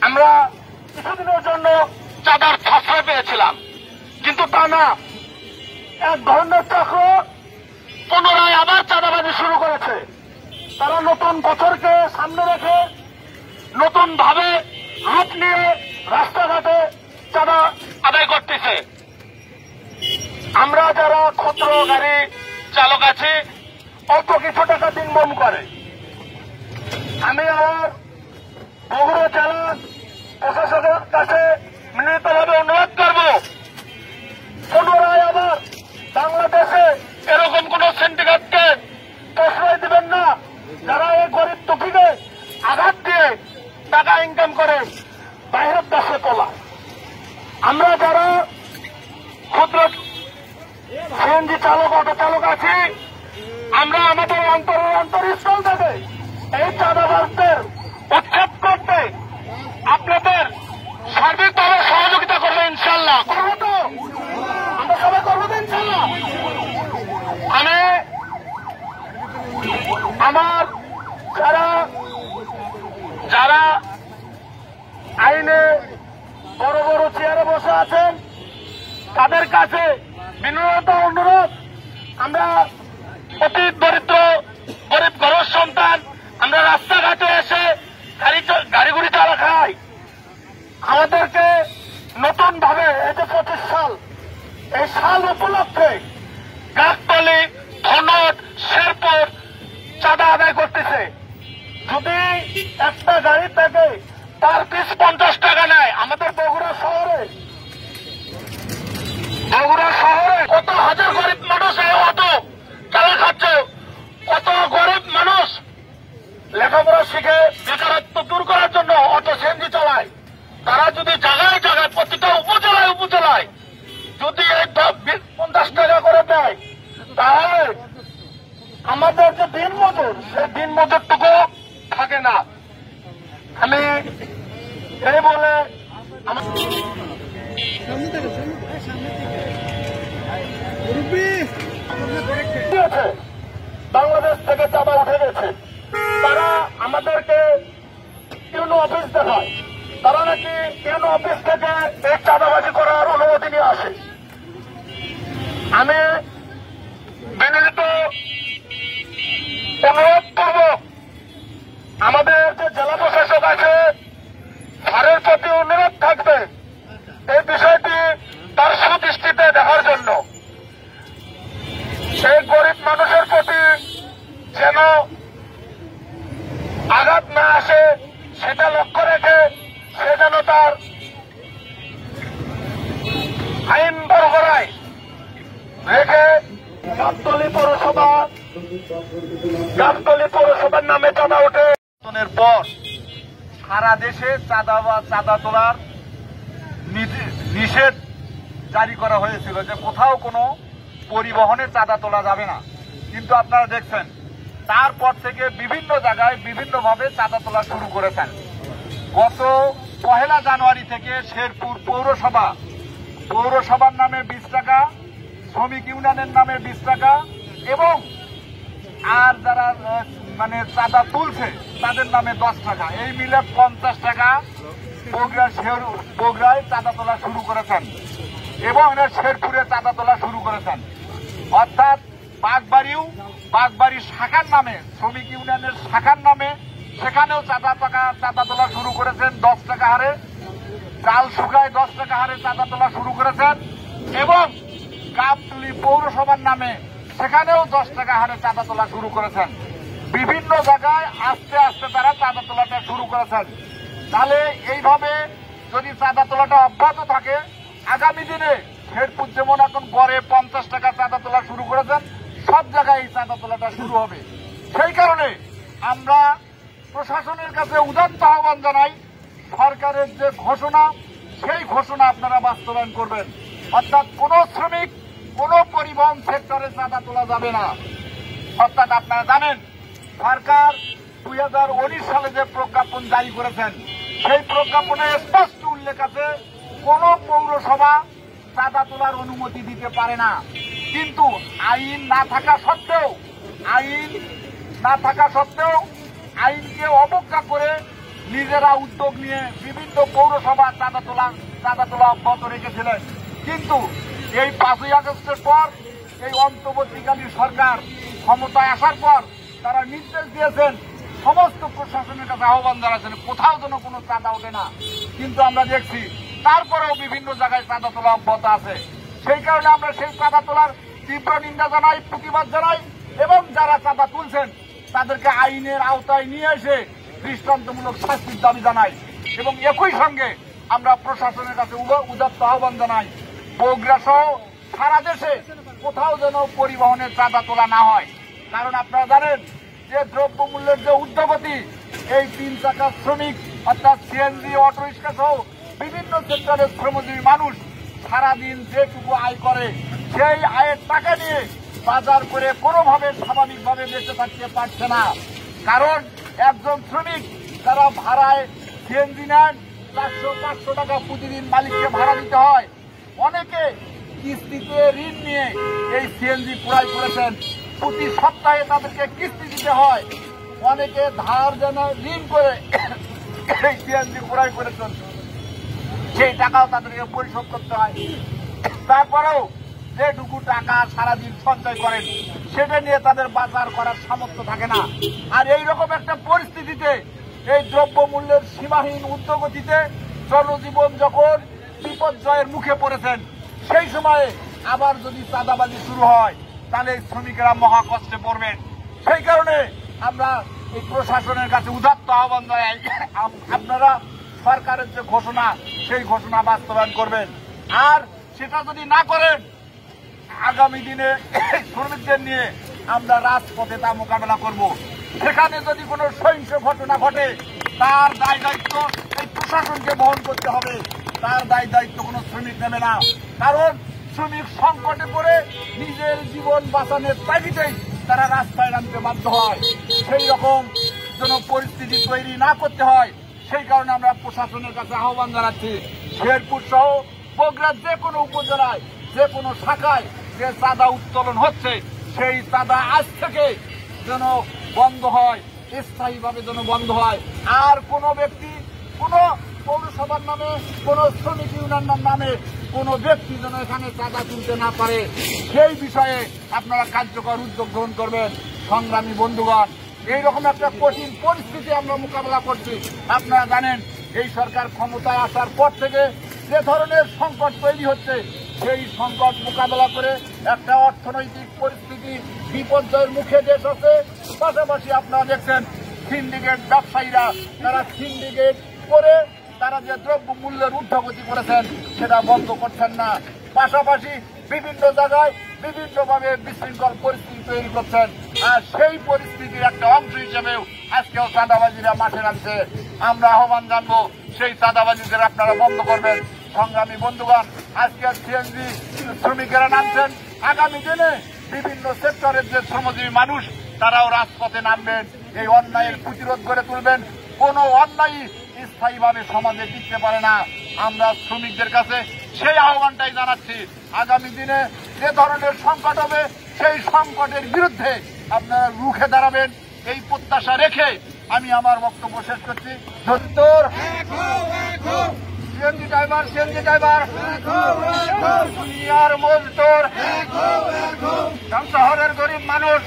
আমরা কিছুদিনের জন্য চাঁদার আশ্রয় পেয়েছিলাম, কিন্তু তা না, এক ধরনের চক্র পুনরায় আবার চাঁদাবাজি শুরু করেছে। তারা নতুন বছরকে সামনে রেখে নতুন ভাবে রূপ নিয়ে রাস্তাঘাটে চাঁদা আদায় করতেছে। আমরা যারা ক্ষুদ্র গাড়ি চালক আছি, অল্প কিছু টাকা দিনমম করে, আমি আমার বগুড়া জেলা প্রশাসনের কাছে মিলিতভাবে অনুরোধ করব, পুনরায় আবার বাংলাদেশে এরকম কোন সিন্ডিকেটকে প্রশ্রয় দিবেন না, যারা এই গরিব দুঃখীকে আঘাত দিয়ে টাকা ইনকাম করে বাইরের দেশে তোলা। আমরা যারা ক্ষুদ্র সিএনজি চালক, অটো চালক আছি, আমরা আমাদের অন্তরস্থল থেকে এই চাঁদাবাজদের উচ্ছেদ করতে আপনাদের সার্বিকভাবে সহযোগিতা করবে ইনশাল্লাহ। করবো তো? আমরা সবাই করবো তো ইনশাল্লাহ? আমি আমার যারা আইনে বড় বড় চেয়ারে বসে আছেন, তাদের কাছে বিনম্র অনুরোধ, আমরা অতি দরিদ্র গরিব ঘরের সন্তান, আমরা রাস্তাঘাটে এসে গাড়ি চালা খাই। আমাদেরকে নতুন ভাবে এই যে 25 সাল, এই সাল উপলক্ষে গাবতলী, ধনট, শেরপুর চাঁদা আদায় করতেছে। যদি একটা গাড়ি থেকে পার পিস 50 টাকা নেয়, আমাদের বগুড়া শহরে কত হাজার গরিব মানুষ এই অটো চালা খাচ্ছে, কত গরিব মানুষ লেখাপড়া শিখে বেকারত্ব দূর করার জন্য অটো সিএনজি চালায়। তারা যদি জায়গায় জায়গায় প্রতিটা উপজেলায় যদি এই 50 টাকা করে দেয়, তাহলে আমাদের যে দিন মজুর, সেই দিন মজুরটুকু থাকে না। আমি এই বলে বাংলাদেশ থেকে চাঁদা উঠে গেছে, তারা আমাদেরকে ইউনো অফিস দেখায়, তারা নাকি ইউনো অফিস থেকে এই চাঁদাবাজি করার অনুমতি নিয়ে আসে। আমি বিনীত অনুরোধ করব, আমাদের যে জেলা প্রশাসক আছে, স্যারের প্রতি অনুরোধ থাকবে এই বিষয়টি তার সুদৃষ্টিতে দেখার জন্য। সেই গরিব মানুষের প্রতি যেন আঘাত না আসে, সেটা লক্ষ্য রেখে সে যেন তার আইন বরগড়ায় রেখে গাবতলী পৌরসভার নামে চাঁদা ওঠে। পর সারা দেশে চাঁদা তোলার নিষেধ জারি করা হয়েছিল, যে কোথাও কোনো পরিবহনে চাঁদা তোলা যাবে না। কিন্তু আপনারা দেখছেন, তারপর থেকে বিভিন্ন জায়গায় বিভিন্নভাবে চাঁদা তোলা শুরু করেছেন। গত 1 জানুয়ারি থেকে শেরপুর পৌরসভার নামে 20 টাকা, শ্রমিক ইউনিয়নের নামে 20 টাকা, এবং আর যারা চাঁদা তুলছে তাদের নামে 10 টাকা, এই মিলে 50 টাকা বগুড়ায় চাঁদা তোলা শুরু করেছেন এবং শেরপুরে চাঁদা তোলা শুরু করেছেন। অর্থাৎ বাগবাড়ি শাখার নামে, শ্রমিক ইউনিয়নের শাখার নামে, সেখানেও চাঁদা তোলা শুরু করেছেন 10 টাকা হারে। চাল শুকায় 10 টাকা হারে চাঁদা তোলা শুরু করেছেন, এবং গাবতলী পৌরসভার নামে সেখানেও 10 টাকা হারে চাঁদা তোলা শুরু করেছেন। বিভিন্ন জায়গায় আস্তে আস্তে তারা চাঁদা তোলাটা শুরু করেছেন। তাহলে এইভাবে যদি চাঁদা তোলাটা অব্যাহত থাকে, আগামী দিনে শেরপুর যেমন এখন গড়ে 50 টাকা চাঁদা তোলা শুরু করেছেন, সব জায়গায় এই চাঁদা তোলাটা শুরু হবে। সেই কারণে আমরা প্রশাসনের কাছে উদাত্ত আহ্বান জানাই, সরকারের যে ঘোষণা, সেই ঘোষণা আপনারা বাস্তবায়ন করবেন। অর্থাৎ কোন শ্রমিক, কোন পরিবহন সেক্টরে চাঁদা তোলা যাবে না। অর্থাৎ আপনারা জানেন, সরকার 2019 সালে যে প্রজ্ঞাপন জারি করেছেন, সেই প্রজ্ঞাপনে স্পষ্ট উল্লেখ আছে, কোন পৌরসভা চাঁদা তোলার অনুমতি দিতে পারে না। কিন্তু আইন না থাকা সত্ত্বেও আইনকে অবজ্ঞা করে নিজেরা উদ্যোগ নিয়ে বিভিন্ন পৌরসভা চাঁদা তোলা অব্যাহত রেখেছিলেন। কিন্তু এই 5ই আগস্টের পর এই অন্তর্বর্তীকালীন সরকার ক্ষমতায় আসার পর তারা নির্দেশ দিয়েছেন, সমস্ত প্রশাসনের কাছে আহ্বান জানাচ্ছেন কোথাও যেন কোনো চাঁদা ওঠে না। কিন্তু আমরা দেখছি তারপরেও বিভিন্ন জায়গায় চাঁদা তোলা অব্যাহত আছে। সেই কারণে আমরা সেই চাঁদা তোলার তীব্র নিন্দা জানাই, প্রতিবাদ জানাই এবং যারা চাঁদা তুলছেন তাদেরকে আইনের আওতায় নিয়ে এসে দৃষ্টান্তমূলক শাস্তির দাবি জানাই এবং একই সঙ্গে আমরা প্রশাসনের কাছে উদাত্ত আহ্বান জানাই, বগুড়া সহ সারা দেশে কোথাও যেন পরিবহনের চাঁদা তোলা না হয়। কারণ আপনারা জানেন যে দ্রব্যমূল্যের যে ঊর্ধ্বগতি, এই 3 চাকার শ্রমিক অর্থাৎ সিএনজি, অটো রিক্সা সহ বিভিন্ন সেক্টরের শ্রমজীবী মানুষ সারাদিন যেটুকু আয় করে সেই আয়ের টাকা নিয়ে বাজার করে কোনোভাবে স্বাভাবিকভাবে বেঁচে থাকতে পারছে না। কারণ একজন শ্রমিক তারা ভাড়ায় সিএনজি নেন, 400-500 টাকা প্রতিদিন মালিককে ভাড়া দিতে হয়। অনেকে কিস্তিতে ঋণ নিয়ে এই সিএনজি ক্রয় করেছেন, প্রতি সপ্তাহে তাদেরকে কিস্তি দিতে হয়। অনেকে ধার যেন ঋণ করে এই সিএনজি ক্রয় করেছেন, সেই টাকাও তাদেরকে পরিশোধ করতে হয়। তারপরেও যেটুকু টাকা সারাদিন সঞ্চয় করেন সেটা নিয়ে তাদের বাজার করার সামর্থ্য থাকে না। আর এইরকম একটা পরিস্থিতিতে এই দ্রব্যমূল্যের সীমাহীন ঊর্ধ্বগতিতে জনজীবন যখন বিপর্যয়ের মুখে পড়েছেন, সেই সময়ে আবার যদি চাঁদাবাজি শুরু হয় তাহলে শ্রমিকেরা মহা কষ্টে পড়বেন। সেই কারণে আমরা এই প্রশাসনের কাছে উদাত্ত আহ্বান জানাই, আপনারা সরকারের যে ঘোষণা সেই ঘোষণা বাস্তবায়ন করবেন। আর সেটা যদি না করেন আগামী দিনে শ্রমিকদের নিয়ে আমরা রাজপথে তা মোকাবেলা করব। সেখানে যদি কোনো সহিংস ঘটনা ঘটে তার দায় দায়িত্ব এই প্রশাসনকে বহন করতে হবে, তার দায় দায়িত্ব কোনো শ্রমিক নেবে না। কারণ শ্রমিক সংকটে পড়ে নিজের জীবন বাঁচানোর তাগিদেই তারা রাস্তায় নামতে বাধ্য হয়। সেই রকম যেন পরিস্থিতি তৈরি না করতে হয়, সেই কারণে আমরা প্রশাসনের কাছে আহ্বান জানাচ্ছি, শেরপুর সহ বগুড়ার যে কোনো উপজেলায় যে কোনো শাখায় যে চাঁদা উত্তোলন হচ্ছে সেই চাঁদা আজ থেকে যেন বন্ধ হয়, স্থায়ীভাবে যেন বন্ধ হয়। আর কোনো ব্যক্তি কোনো পৌরসভার নামে, কোনো শ্রমিক ইউনিয়নের নামে কোনো ব্যক্তি যেন এখানে চাঁদা তুলতে না পারে, সেই বিষয়ে আপনারা কার্যকর উদ্যোগ গ্রহণ করবেন। সংগ্রামী বন্ধুগণ, এইরকম একটা কঠিন পরিস্থিতি আমরা মোকাবেলা করছি। আপনারা জানেন এই সরকার ক্ষমতায় আসার পর থেকে যে ধরনের সংকট তৈরি হচ্ছে, সেই সংকট মোকাবেলা করে একটা অর্থনৈতিক পরিস্থিতি বিপর্যয়ের মুখে দেশ আছে। পাশাপাশি আপনারা দেখছেন সিন্ডিকেট ব্যবসায়ীরা তারা সিন্ডিকেট করে তারা যে দ্রব্য মূল্যের ঊর্ধ্বগতি করেছেন সেটা বন্ধ করছেন না। পাশাপাশি বিভিন্ন জায়গায় বিভিন্নভাবে বিশৃঙ্খল পরিস্থিতি তৈরি করছেন। আর সেই পরিস্থিতির একটা অংশ হিসেবেও আজকেও চাঁদাবাজিরা মাঠে নামছে। আমরা আহ্বান জানবো সেই চাঁদাবাজিদের আপনারা বন্ধ করবেন। সংগ্রামী বন্ধুগণ, আজকে সিএনজি শ্রমিকেরা নামছেন, আগামী দিনে বিভিন্ন সেক্টরের যে শ্রমজীবী মানুষ তারাও রাজপথে নামবেন, এই অন্যায়ের প্রতিরোধ গড়ে তুলবেন। কোনো অন্যায় স্থায়ীভাবে সমাজে টিকতে পারে না। আমরা শ্রমিকদের কাছে সেই আহ্বানটাই জানাচ্ছি, আগামী দিনে যে ধরনের সংকট হবে সেই সংকটের বিরুদ্ধে আপনারা রুখে দাঁড়াবেন, এই প্রত্যাশা রেখে আমি আমার বক্তব্য শেষ করছি। সিএনজি ড্রাইভার দুনিয়ার মজদুর, শহরের গরিব মানুষ,